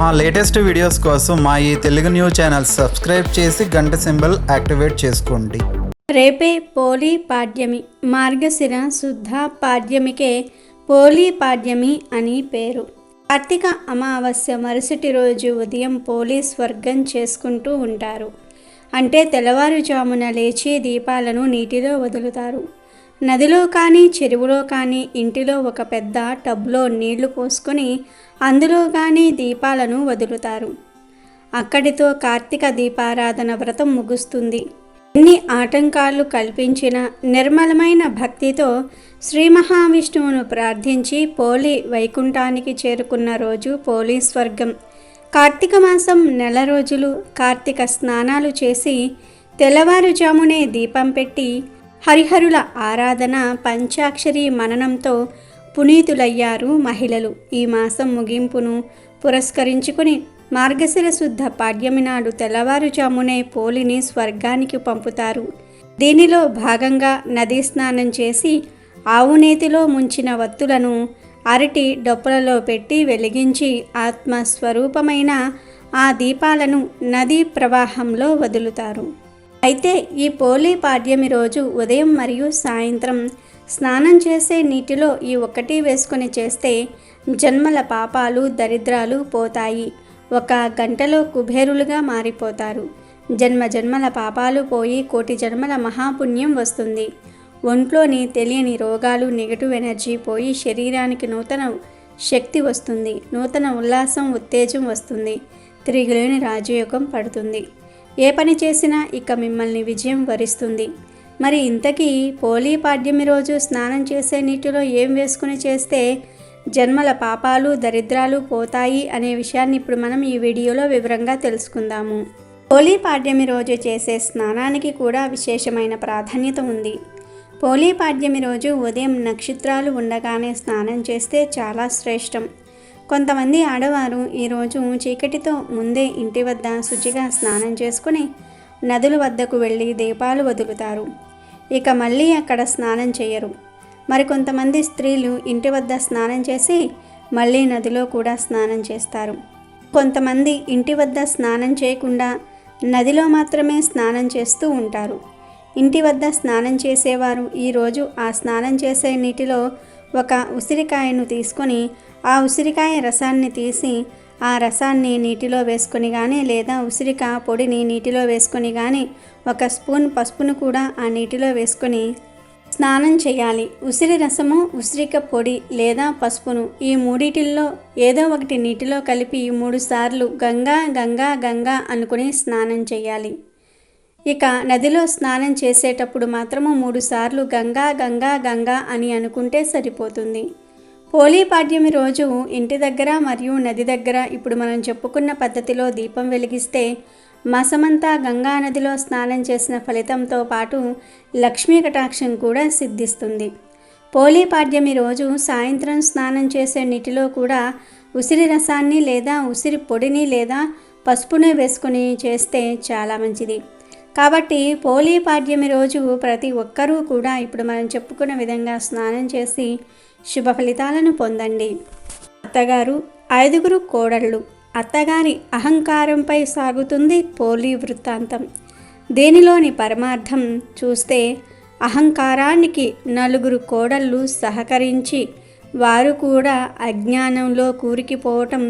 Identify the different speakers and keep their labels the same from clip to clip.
Speaker 1: మా latest videos కోసం మా ఈ తెలుగు న్యూస్ ఛానల్ సబ్స్క్రైబ్ చేసి గంట సింబల్ యాక్టివేట్ చేసుకోండి.
Speaker 2: రేపే పోలీ పాడ్యమి. మార్గశిర శుద్ధ పాడ్యమికే పోలీ పాడ్యమి అని పేరు. కార్తీక అమావాస్య మరుసటి రోజు ఉదయం పోలీ స్వర్గం చేసుకుంటూ ఉంటారు. అంటే తెల్లవారుజామున లేచి దీపాలను నీటిలో వదులుతారు. నదిలో కానీ చెరువులో కానీ ఇంటిలో ఒక పెద్ద టబ్లో నీళ్లు పోసుకొని అందులో కానీ దీపాలను వదులుతారు. అక్కడితో కార్తీక దీపారాధన వ్రతం ముగుస్తుంది. ఎన్ని ఆటంకాలు కల్పించిన నిర్మలమైన భక్తితో శ్రీ మహావిష్ణువును ప్రార్థించి పోలి వైకుంఠానికి చేరుకున్న రోజు పోలీ స్వర్గం. కార్తీక మాసం నెల రోజులు కార్తీక స్నానాలు చేసి తెల్లవారుజామునే దీపం పెట్టి హరిహరుల ఆరాధన పంచాక్షరి మననంతో పునీతులయ్యారు మహిళలు. ఈ మాసం ముగింపును పురస్కరించుకుని మార్గశిర శుద్ధ పాడ్యమి నాడు తెల్లవారుజామునే పోలిని స్వర్గానికి పంపుతారు. దీనిలో భాగంగా నదీ స్నానం చేసి ఆవునేతిలో ముంచిన వత్తులను అరటి డొప్పలలో పెట్టి వెలిగించి ఆత్మస్వరూపమైన ఆ దీపాలను నదీ ప్రవాహంలో వదులుతారు. అయితే ఈ పోలీ పాడ్యమి రోజు ఉదయం మరియు సాయంత్రం స్నానం చేసే నీటిలో ఈ ఒక్కటి వేసుకొని చేస్తే జన్మల పాపాలు దరిద్రాలు పోతాయి. ఒక గంటలో కుబేరులుగా మారిపోతారు. జన్మల పాపాలు పోయి కోటి జన్మల మహాపుణ్యం వస్తుంది. ఒంట్లోని తెలియని రోగాలు నెగటివ్ ఎనర్జీ పోయి శరీరానికి నూతన శక్తి వస్తుంది. నూతన ఉల్లాసం ఉత్తేజం వస్తుంది. తిరిగిలేని రాజయోగం పడుతుంది. ఏ పని చేసినా ఇక మిమ్మల్ని విజయం వరిస్తుంది. మరి ఇంతకీ పోలీ పాడ్యమి రోజు స్నానం చేసే నీటిలో ఏం వేసుకుని చేస్తే జన్మల పాపాలు దరిద్రాలు పోతాయి అనే విషయాన్ని ఇప్పుడు మనం ఈ వీడియోలో వివరంగా తెలుసుకుందాము. పోలీ పాడ్యమి రోజు చేసే స్నానానికి కూడా విశేషమైన ప్రాధాన్యత ఉంది. పోలీ పాడ్యమి రోజు ఉదయం నక్షత్రాలు ఉండగానే స్నానం చేస్తే చాలా శ్రేష్టం. కొంతమంది ఆడవారు ఈరోజు చీకటితో ముందే ఇంటి వద్ద శుచిగా స్నానం చేసుకుని నదుల వద్దకు వెళ్ళి దీపాలు వదులుతారు. ఇక మళ్ళీ అక్కడ స్నానం చేయరు. మరికొంతమంది స్త్రీలు ఇంటి వద్ద స్నానం చేసి మళ్ళీ నదిలో కూడా స్నానం చేస్తారు. కొంతమంది ఇంటి వద్ద స్నానం చేయకుండా నదిలో మాత్రమే స్నానం చేస్తూ ఉంటారు. ఇంటి వద్ద స్నానం చేసేవారు ఈరోజు ఆ స్నానం చేసే నీటిలో ఒక ఉసిరికాయను తీసుకొని ఆ ఉసిరికాయ రసాన్ని తీసి ఆ రసాన్ని నీటిలో వేసుకొని కానీ లేదా ఉసిరికాయ పొడిని నీటిలో వేసుకొని కానీ ఒక స్పూన్ పసుపును కూడా ఆ నీటిలో వేసుకొని స్నానం చేయాలి. ఉసిరి రసము, ఉసిరిక పొడి లేదా పసుపును ఈ మూడిటిల్లో ఏదో ఒకటి నీటిలో కలిపి 3 సార్లు గంగా గంగా గంగా అనుకుని స్నానం చేయాలి. ఇక నదిలో స్నానం చేసేటప్పుడు మాత్రము 3 సార్లు గంగా గంగా గంగా అని అనుకుంటే సరిపోతుంది. పోలీ పాడ్యమి రోజు ఇంటి దగ్గర మరియు నది దగ్గర ఇప్పుడు మనం చెప్పుకున్న పద్ధతిలో దీపం వెలిగిస్తే మాసమంతా గంగా నదిలో స్నానం చేసిన ఫలితంతో పాటు లక్ష్మీ కటాక్షం కూడా సిద్ధిస్తుంది. పోలీ పాడ్యమి రోజు సాయంత్రం స్నానం చేసే నీటిలో కూడా ఉసిరి రసాన్ని లేదా ఉసిరి పొడిని లేదా పసుపుని వేసుకొని చేస్తే చాలా మంచిది. కాబట్టి పోలీ పాడ్యమి రోజు ప్రతి ఒక్కరూ కూడా ఇప్పుడు మనం చెప్పుకున్న విధంగా స్నానం చేసి శుభ ఫలితాలను పొందండి. అత్తగారు 5 కోడళ్ళు. అత్తగారి అహంకారంపై సాగుతుంది పోలీ వృత్తాంతం. దీనిలోని పరమార్థం చూస్తే అహంకారానికి 4 కోడళ్ళు సహకరించి వారు కూడా అజ్ఞానంలో కూరుకుపోవటం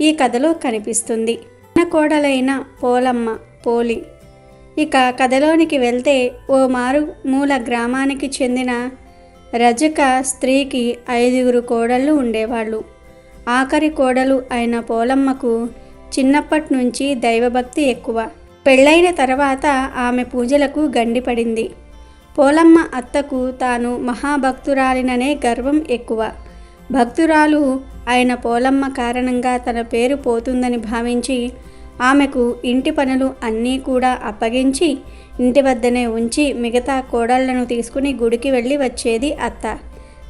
Speaker 2: ఈ కథలో కనిపిస్తుంది. చిన్న కోడలైన పోలమ్మ పోలి. ఇక కథలోనికి వెళ్తే ఓ మారుమూల గ్రామానికి చెందిన రజక స్త్రీకి 5 కోడళ్ళు ఉండేవాళ్ళు. ఆఖరి కోడలు అయిన పోలమ్మకు చిన్నప్పటి నుంచి దైవభక్తి ఎక్కువ. పెళ్ళైన తర్వాత ఆమె పూజలకు గండిపడింది. పోలమ్మ అత్తకు తాను మహాభక్తురాలిననే గర్వం ఎక్కువ. భక్తురాలు అయిన పోలమ్మ కారణంగా తన పేరు పోతుందని భావించి ఆమెకు ఇంటి పనులు అన్నీ కూడా అప్పగించి ఇంటి వద్దనే ఉంచి మిగతా కోడళ్లను తీసుకుని గుడికి వెళ్ళి వచ్చేది అత్త.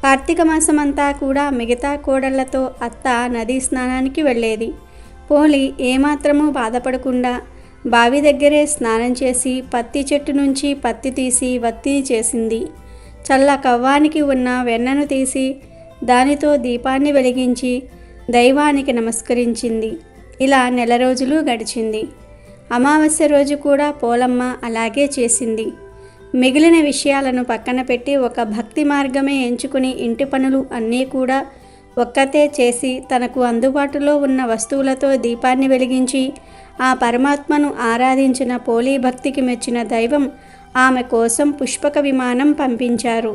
Speaker 2: కార్తీక మాసమంతా కూడా మిగతా కోడళ్లతో అత్త నదీ స్నానానికి వెళ్ళేది. పోలి ఏమాత్రమూ బాధపడకుండా బావి దగ్గరే స్నానం చేసి పత్తి చెట్టు నుంచి పత్తి తీసి వత్తిని చేసింది. చల్ల కవ్వానికి ఉన్న వెన్నను తీసి దానితో దీపాన్ని వెలిగించి దైవానికి నమస్కరించింది. ఇలా నెల రోజులు గడిచింది. అమావాస్య రోజు కూడా పోలమ్మ అలాగే చేసింది. మిగిలిన విషయాలను పక్కన పెట్టి ఒక భక్తి మార్గమే ఎంచుకుని ఇంటి పనులు అన్నీ కూడా ఒక్కతే చేసి తనకు అందుబాటులో ఉన్న వస్తువులతో దీపాన్ని వెలిగించి ఆ పరమాత్మను ఆరాధించిన పోలీ భక్తికి మెచ్చిన దైవం ఆమె కోసం పుష్పక విమానం పంపించారు.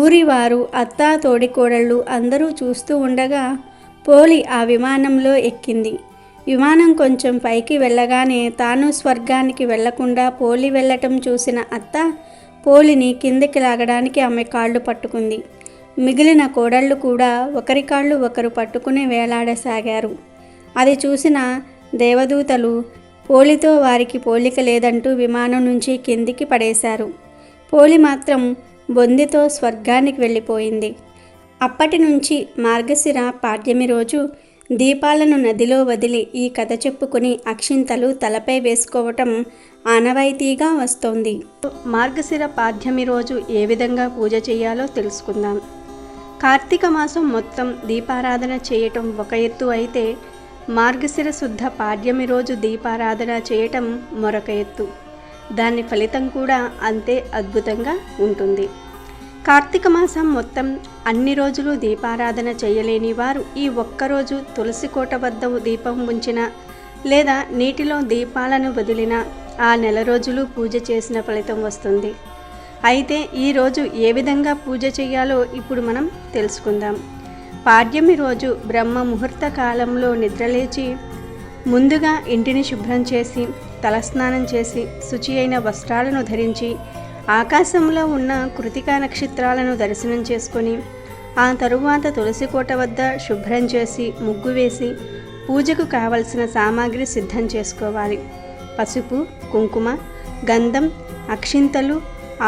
Speaker 2: ఊరివారు, అత్తా, తోడికోడళ్ళు అందరూ చూస్తూ ఉండగా పోలి ఆ విమానంలో ఎక్కింది. విమానం కొంచెం పైకి వెళ్ళగానే తాను స్వర్గానికి వెళ్లకుండా పోలి వెళ్ళటం చూసిన అత్త పోలిని కిందకి లాగడానికి ఆమె కాళ్ళు పట్టుకుంది. మిగిలిన కోడళ్ళు కూడా ఒకరి కాళ్ళు ఒకరు పట్టుకుని వేలాడసాగారు. అది చూసిన దేవదూతలు పోలితో వారికి పోలిక లేదంటూ విమానం నుంచి కిందికి పడేశారు. పోలి మాత్రం బొందితో స్వర్గానికి వెళ్ళిపోయింది. అప్పటి నుంచి మార్గశిర పాడ్యమి రోజు దీపాలను నదిలో వదిలి ఈ కథ చెప్పుకుని అక్షింతలు తలపై వేసుకోవటం ఆనవాయితీగా వస్తోంది. మార్గశిర పాడ్యమి రోజు ఏ విధంగా పూజ చేయాలో తెలుసుకుందాం. కార్తీక మాసం మొత్తం దీపారాధన చేయటం ఒక ఎత్తు అయితే మార్గశిర శుద్ధ పాడ్యమి రోజు దీపారాధన చేయటం మరొక ఎత్తు. దాని ఫలితం కూడా అంతే అద్భుతంగా ఉంటుంది. కార్తీక మాసం మొత్తం అన్ని రోజులు దీపారాధన చేయలేని వారు ఈ ఒక్కరోజు తులసి కోట వద్ద దీపం ఉంచిన లేదా నీటిలో దీపాలను వదిలిన ఆ నెల రోజులు పూజ చేసిన ఫలితం వస్తుంది. అయితే ఈరోజు ఏ విధంగా పూజ చేయాలో ఇప్పుడు మనం తెలుసుకుందాం. పాడ్యమి రోజు బ్రహ్మ ముహూర్త కాలంలో నిద్రలేచి ముందుగా ఇంటిని శుభ్రం చేసి తలస్నానం చేసి శుచి అయిన వస్త్రాలను ధరించి ఆకాశంలో ఉన్న కృతికా నక్షత్రాలను దర్శనం చేసుకొని ఆ తరువాత తులసి కోట వద్ద శుభ్రం చేసి ముగ్గు వేసి పూజకు కావలసిన సామాగ్రి సిద్ధం చేసుకోవాలి. పసుపు, కుంకుమ, గంధం, అక్షింతలు,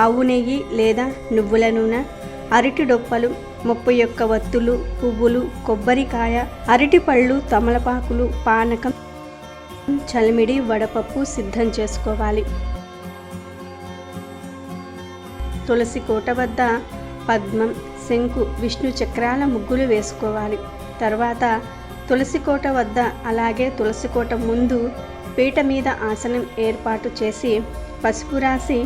Speaker 2: ఆవు నెయ్యి లేదా నువ్వుల నూనె, అరటి డొప్పలు, 31 వత్తులు, పువ్వులు, కొబ్బరికాయ, అరటిపళ్ళు, తమలపాకులు, పానకం, చలిమిడి, వడపప్పు సిద్ధం చేసుకోవాలి. తులసి కోట వద్ద పద్మం, శంకు, విష్ణు చక్రాల ముగ్గులు వేసుకోవాలి. తర్వాత తులసి కోట వద్ద అలాగే తులసి కోట ముందు పీట మీద ఆసనం ఏర్పాటు చేసి పసుపు రాసి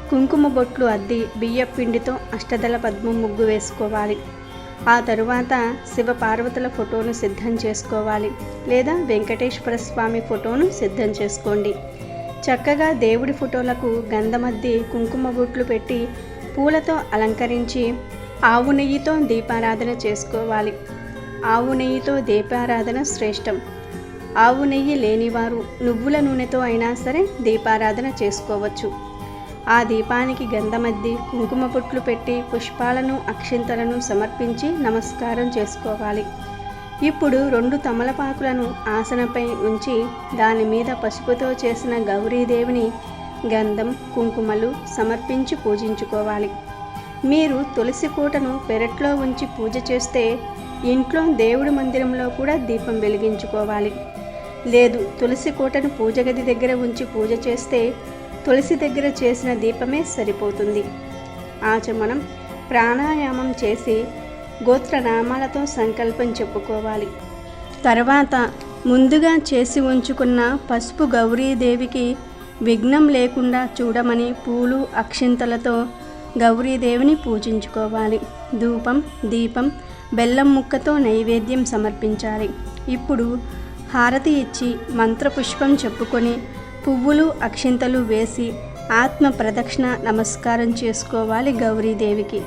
Speaker 2: కుంకుమ బొట్లు అద్ది బియ్య పిండితో అష్టదళ పద్మం ముగ్గు వేసుకోవాలి. ఆ తరువాత శివ పార్వతుల ఫోటోను సిద్ధం చేసుకోవాలి లేదా వెంకటేశ్వర స్వామి ఫోటోను సిద్ధం చేసుకోండి. చక్కగా దేవుడి ఫోటోలకు గంధమద్ది కుంకుమ బొట్లు పెట్టి పూలతో అలంకరించి ఆవు నెయ్యితో దీపారాధన చేసుకోవాలి. ఆవు నెయ్యితో దీపారాధన శ్రేష్టం. ఆవు నెయ్యి లేనివారు నువ్వుల నూనెతో అయినా సరే దీపారాధన చేసుకోవచ్చు. ఆ దీపానికి గంధమద్ది కుంకుమ బొట్లు పెట్టి పుష్పాలను అక్షింతలను సమర్పించి నమస్కారం చేసుకోవాలి. ఇప్పుడు 2 తమలపాకులను ఆసనపై ఉంచి దాని మీద పసుపుతో చేసిన గౌరీదేవిని గంధం, కుంకుమలు సమర్పించి పూజించుకోవాలి. మీరు తులసి కోటను పెరట్లో ఉంచి పూజ చేస్తే ఇంట్లో దేవుడి మందిరంలో కూడా దీపం వెలిగించుకోవాలి. లేదు తులసి కోటను పూజ గది దగ్గర ఉంచి పూజ చేస్తే తులసి దగ్గర చేసిన దీపమే సరిపోతుంది. ఆచమనం, ప్రాణాయామం చేసి గోత్రనామాలతో సంకల్పం చెప్పుకోవాలి. తర్వాత ముందుగా చేసి ఉంచుకున్న పసుపు గౌరీదేవికి విఘ్నం లేకుండా చూడమని పూలు అక్షింతలతో గౌరీదేవిని పూజించుకోవాలి. ధూపం, దీపం, బెల్లం ముక్కతో నైవేద్యం సమర్పించాలి. ఇప్పుడు హారతి ఇచ్చి మంత్రపుష్పం చెప్పుకొని పువ్వులు అక్షింతలు వేసి ఆత్మ ప్రదక్షిణ నమస్కారం చేసుకోవాలి గౌరీదేవికి.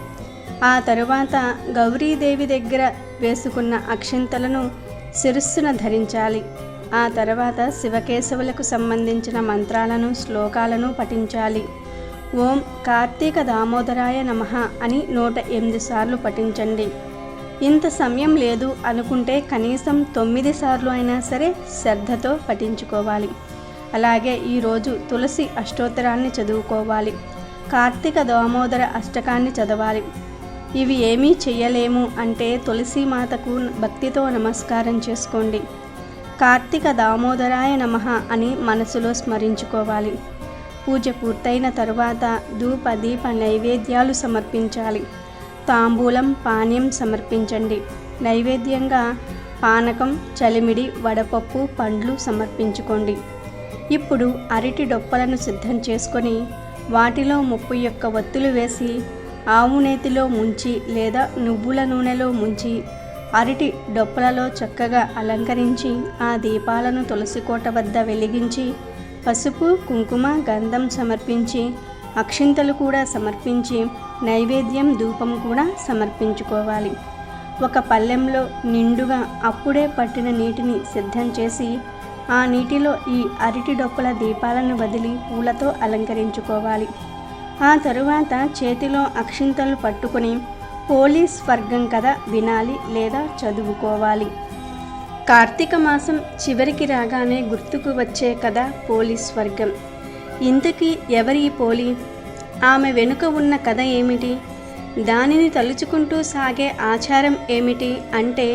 Speaker 2: ఆ తరువాత గౌరీదేవి దగ్గర వేసుకున్న అక్షింతలను శిరస్సున ధరించాలి. ఆ తర్వాత శివకేశవులకు సంబంధించిన మంత్రాలను శ్లోకాలను పఠించాలి. ఓం కార్తీక దామోదరాయ నమః అని 108 సార్లు పఠించండి. ఇంత సమయం లేదు అనుకుంటే కనీసం 9 సార్లు అయినా సరే శ్రద్ధతో పఠించుకోవాలి. అలాగే ఈరోజు తులసి అష్టోత్తరాన్ని చదువుకోవాలి. కార్తీక దామోదర అష్టకాన్ని చదవాలి. ఇవి ఏమీ చెయ్యలేము అంటే తులసి మాతకు భక్తితో నమస్కారం చేసుకోండి. కార్తీక దామోదరాయ నమః అని మనసులో స్మరించుకోవాలి. పూజ పూర్తయిన తరువాత ధూప దీప నైవేద్యాలు సమర్పించాలి. తాంబూలం, పానీయం సమర్పించండి. నైవేద్యంగా పానకం, చలిమిడి, వడపప్పు, పండ్లు సమర్పించుకోండి. ఇప్పుడు అరటి డొప్పలను సిద్ధం చేసుకొని వాటిలో 31 వత్తులు వేసి ఆవు నేతిలో ముంచి లేదా నువ్వుల నూనెలో ముంచి అరటి డొప్పలలో చక్కగా అలంకరించి ఆ దీపాలను తులసి కోట వద్ద వెలిగించి పసుపు, కుంకుమ, గంధం సమర్పించి అక్షింతలు కూడా సమర్పించి నైవేద్యం, ధూపం కూడా సమర్పించుకోవాలి. ఒక పళ్ళెంలో నిండుగా అప్పుడే పట్టిన నీటిని సిద్ధం చేసి ఆ నీటిలో ఈ అరటి డొప్పల దీపాలను వదిలి పూలతో అలంకరించుకోవాలి. ఆ తరువాత చేతిలో అక్షింతలు పట్టుకొని పోలీస్ వర్గం కథ వినాలి లేదా చదువుకోవాలి. కార్తీక మాసం చివరికి రాగానే గుర్తుకు వచ్చే కథ పోలీస్ వర్గం. ఇంతకీ ఎవరి పోలి? ఆమె వెనుక ఉన్న కథ ఏమిటి? దానిని తలుచుకుంటూ సాగే ఆచారం ఏమిటి అంటే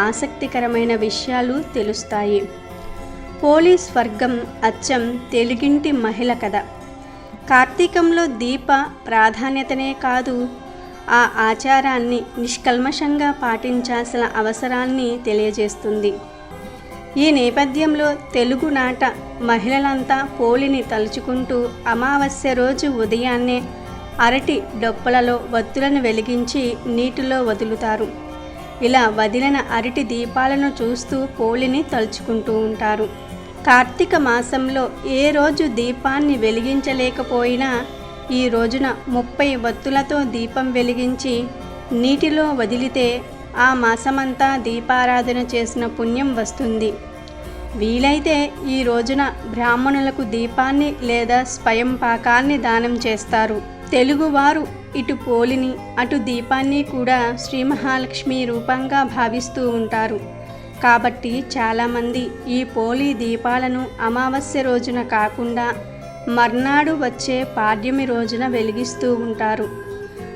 Speaker 2: ఆసక్తికరమైన విషయాలు తెలుస్తాయి. పోలీస్ వర్గం అచ్చం తెలుగింటి మహిళ కథ. కార్తీకంలో దీప ప్రాధాన్యతనే కాదు, ఆ ఆచారాన్ని నిష్కల్మషంగా పాటించాల్సిన అవసరాన్ని తెలియజేస్తుంది. ఈ నేపథ్యంలో తెలుగునాట మహిళలంతా పోలిని తలుచుకుంటూ అమావాస్య రోజు ఉదయాన్నే అరటి డొప్పలలో వత్తులను వెలిగించి నీటిలో వదులుతారు. ఇలా వదిలిన అరటి దీపాలను చూస్తూ పోలిని తలుచుకుంటూ ఉంటారు. కార్తీక మాసంలో ఏ రోజు దీపాన్ని వెలిగించలేకపోయినా ఈ రోజున 30 వత్తులతో దీపం వెలిగించి నీటిలో వదిలితే ఆ మాసమంతా దీపారాధన చేసిన పుణ్యం వస్తుంది. వీలైతే ఈ రోజున బ్రాహ్మణులకు దీపాన్ని లేదా స్వయం పాకాన్ని దానం చేస్తారు. తెలుగువారు ఇటు పోలిని అటు దీపాన్ని కూడా శ్రీ మహాలక్ష్మి రూపంగా భావిస్తూ ఉంటారు. కాబట్టి చాలామంది ఈ పోలి దీపాలను అమావాస్య రోజున కాకుండా మర్నాడు వచ్చే పాడ్యమి రోజున వెలిగిస్తూ ఉంటారు.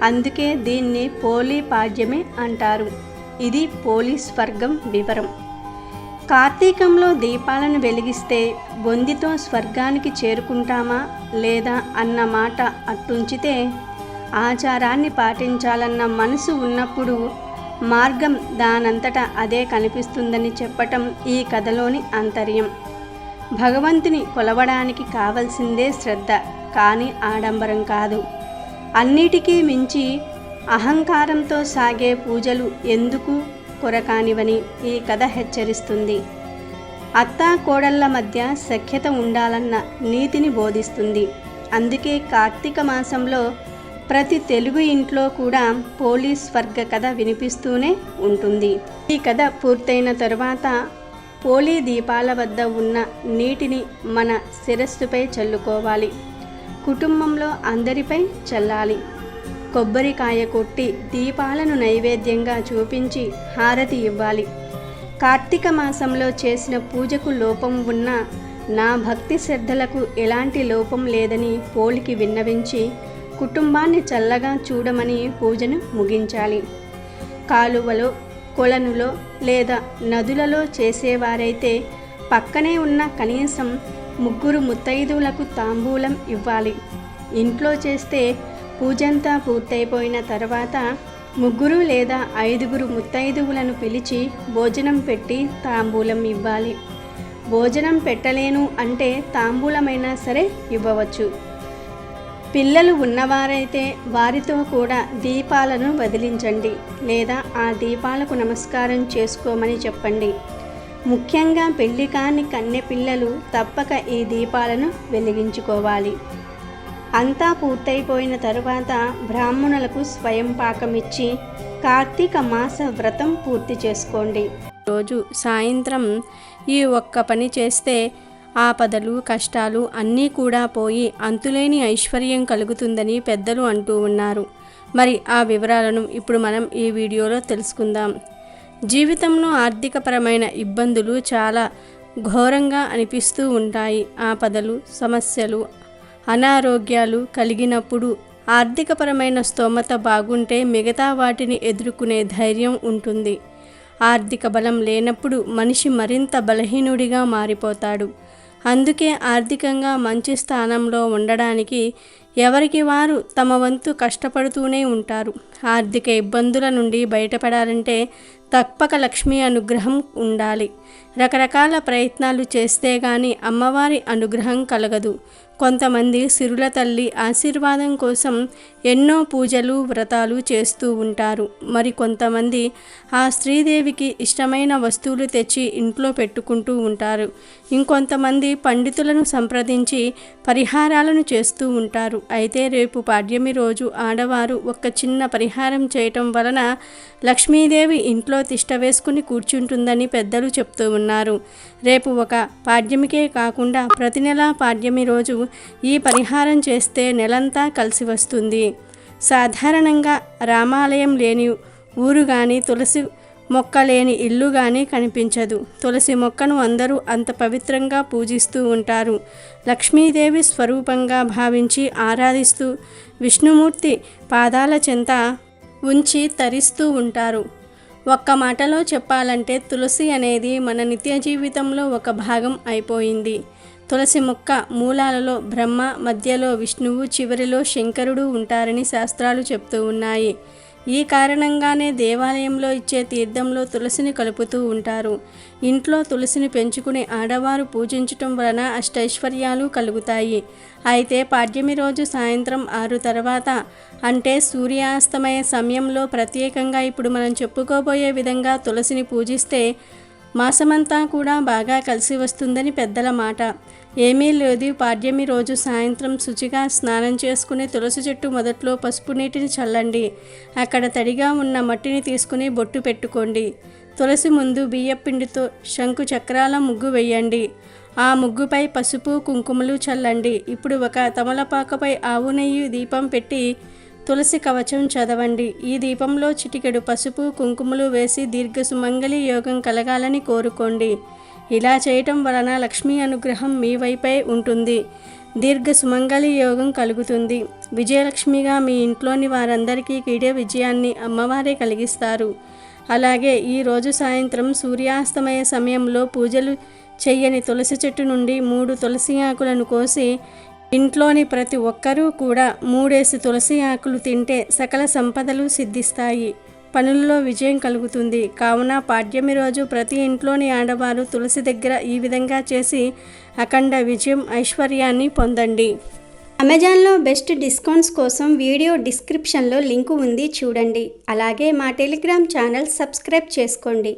Speaker 2: అందుకే దీన్ని పోలి పాడ్యమి అంటారు. ఇది పోలీస్ వర్గం వివరం. కార్తీకంలో దీపాలను వెలిగిస్తే బొందితో స్వర్గానికి చేరుకుంటామా లేదా అన్న మాట అట్టుంచితే ఆచారాన్ని పాటించాలన్న మనసు ఉన్నప్పుడు మార్గం దానంతటా అదే కనిపిస్తుందని చెప్పటం ఈ కథలోని ఆంతర్యం. భగవంతుని కొలవడానికి కావలసిందే శ్రద్ధ, కానీ ఆడంబరం కాదు. అన్నిటికీ మించి అహంకారంతో సాగే పూజలు ఎందుకు కొరకానివని ఈ కథ హెచ్చరిస్తుంది. అత్తా కోడళ్ల మధ్య సఖ్యత ఉండాలన్న నీతిని బోధిస్తుంది. అందుకే కార్తీక మాసంలో ప్రతి తెలుగు ఇంట్లో కూడా పోలీస్ వర్గ కథ వినిపిస్తూనే ఉంటుంది. ఈ కథ పూర్తయిన తరువాత పోలీ దీపాల వద్ద ఉన్న నీటిని మన శిరస్సుపై చల్లుకోవాలి. కుటుంబంలో అందరిపై చల్లాలి. కొబ్బరికాయ కొట్టి దీపాలను నైవేద్యంగా చూపించి హారతి ఇవ్వాలి. కార్తీక మాసంలో చేసిన పూజకు లోపం ఉన్నా నా భక్తి శ్రద్ధలకు ఎలాంటి లోపం లేదని పోలికి విన్నవించి కుటుంబాన్ని చల్లగా చూడమని పూజను ముగించాలి. కాలువలో, కొలనులో లేదా నదులలో చేసేవారైతే పక్కనే ఉన్న కనీసం 3 ముత్తైదువులకు తాంబూలం ఇవ్వాలి. ఇంట్లో చేస్తే పూజంతా పూర్తయిపోయిన తర్వాత 3 లేదా 5 ముత్తైదువులను పిలిచి భోజనం పెట్టి తాంబూలం ఇవ్వాలి. భోజనం పెట్టలేను అంటే తాంబూలమైనా సరే ఇవ్వవచ్చు. పిల్లలు ఉన్నవారైతే వారితో కూడా దీపాలను వదిలించండి లేదా ఆ దీపాలకు నమస్కారం చేసుకోమని చెప్పండి. ముఖ్యంగా పెళ్లి కాని కన్నె పిల్లలు తప్పక ఈ దీపాలను వెలిగించుకోవాలి. అంతా పూర్తయిపోయిన తరువాత బ్రాహ్మణులకు స్వయం పాకం ఇచ్చి కార్తీక మాస వ్రతం పూర్తి చేసుకోండి. రోజు సాయంత్రం ఈ ఒక్క పని చేస్తే ఆపదలు, కష్టాలు అన్నీ కూడా పోయి అంతులేని ఐశ్వర్యం కలుగుతుందని పెద్దలు అంటూ ఉన్నారు. మరి ఆ వివరాలను ఇప్పుడు మనం ఈ వీడియోలో తెలుసుకుందాం. జీవితంలో ఆర్థికపరమైన ఇబ్బందులు చాలా ఘోరంగా అనిపిస్తూ ఉంటాయి. ఆపదలు, సమస్యలు, అనారోగ్యాలు కలిగినప్పుడు ఆర్థికపరమైన స్తోమత బాగుంటే మిగతా వాటిని ఎదుర్కొనే ధైర్యం ఉంటుంది. ఆర్థిక బలం లేనప్పుడు మనిషి మరింత బలహీనుడిగా మారిపోతాడు. అందుకే ఆర్థికంగా మంచి స్థానంలో ఉండడానికి ఎవరికి వారు తమ వంతు కష్టపడుతూనే ఉంటారు. ఆర్థిక ఇబ్బందుల నుండి బయటపడాలంటే తప్పక లక్ష్మీ అనుగ్రహం ఉండాలి. రకరకాల ప్రయత్నాలు చేస్తే గాని అమ్మవారి అనుగ్రహం కలగదు. కొంతమంది సిరుల తల్లి ఆశీర్వాదం కోసం ఎన్నో పూజలు వ్రతాలు చేస్తూ ఉంటారు. మరి కొంతమంది ఆ శ్రీదేవికి ఇష్టమైన వస్తువులు తెచ్చి ఇంట్లో పెట్టుకుంటూ ఉంటారు. ఇంకొంతమంది పండితులను సంప్రదించి పరిహారాలను చేస్తూ ఉంటారు. అయితే రేపు పాడ్యమి రోజు ఆడవారు ఒక చిన్న పరిహారం చేయటం వలన లక్ష్మీదేవి ఇంట్లో తిష్ట వేసుకుని కూర్చుంటుందని పెద్దలు చెప్తూ ఉన్నారు. రేపు ఒక పాడ్యమికే కాకుండా ప్రతి నెల పాడ్యమి రోజు ఈ పరిహారం చేస్తే నెలంతా కలిసి వస్తుంది. సాధారణంగా రామాలయం లేని ఊరు కానీ తులసి మొక్క లేని ఇల్లు కానీ కనిపించదు. తులసి మొక్కను అందరూ అంత పవిత్రంగా పూజిస్తూ ఉంటారు. లక్ష్మీదేవి స్వరూపంగా భావించి ఆరాధిస్తూ విష్ణుమూర్తి పాదాల చెంత ఉంచి తరిస్తూ ఉంటారు. ఒక్క మాటలో చెప్పాలంటే తులసి అనేది మన నిత్య జీవితంలో ఒక భాగం అయిపోయింది. తులసి మొక్క మూలాలలో బ్రహ్మ, మధ్యలో విష్ణువు, చివరిలో శంకరుడు ఉంటారని శాస్త్రాలు చెప్తూ ఉన్నాయి. ఈ కారణంగానే దేవాలయంలో ఇచ్చే తీర్థంలో తులసిని కలుపుతూ ఉంటారు. ఇంట్లో తులసిని పెంచుకుని ఆడవారు పూజించటం వలన అష్టైశ్వర్యాలు కలుగుతాయి. అయితే పాడ్యమి రోజు సాయంత్రం 6 తర్వాత అంటే సూర్యాస్తమయ సమయంలో ప్రత్యేకంగా ఇప్పుడు మనం చెప్పుకోబోయే విధంగా తులసిని పూజిస్తే మాసమంతా కూడా బాగా కలిసి వస్తుందని పెద్దల మాట. ఏమీ లేదు, పాడ్యమి రోజు సాయంత్రం శుచిగా స్నానం చేసుకుని తులసి చెట్టు మొదట్లో పసుపు నీటిని చల్లండి. అక్కడ తడిగా ఉన్న మట్టిని తీసుకుని బొట్టు పెట్టుకోండి. తులసి ముందు బియ్యపిండితో శంకు చక్రాల ముగ్గు వేయండి. ఆ ముగ్గుపై పసుపు కుంకుమలు చల్లండి. ఇప్పుడు ఒక తమలపాకపై ఆవు నెయ్యి దీపం పెట్టి తులసి కవచం చదవండి. ఈ దీపంలో చిటికెడు పసుపు కుంకుమలు వేసి దీర్ఘ సుమంగళి యోగం కలగాలని కోరుకోండి. ఇలా చేయటం వలన లక్ష్మీ అనుగ్రహం మీ వైపే ఉంటుంది. దీర్ఘ సుమంగళి యోగం కలుగుతుంది. విజయలక్ష్మిగా మీ ఇంట్లోని వారందరికీ కీడే విజయాన్ని అమ్మవారే కలిగిస్తారు. అలాగే ఈరోజు సాయంత్రం సూర్యాస్తమయ సమయంలో పూజలు చెయ్యని తులసి చెట్టు నుండి 3 తులసి ఆకులను కోసి ఇంట్లోని ప్రతి ఒక్కరూ కూడా 3 తులసి ఆకులు తింటే సకల సంపదలు సిద్ధిస్తాయి, పనుల్లో విజయం కలుగుతుంది. కావున పాడ్యమి రోజు ప్రతి ఇంట్లోని ఆడవారు తులసి దగ్గర ఈ విధంగా చేసి అఖండ విజయం ఐశ్వర్యాన్ని పొందండి. అమెజాన్లో బెస్ట్ డిస్కౌంట్స్ కోసం వీడియో డిస్క్రిప్షన్లో లింకు ఉంది, చూడండి. అలాగే మా టెలిగ్రామ్ ఛానల్ సబ్స్క్రైబ్ చేసుకోండి.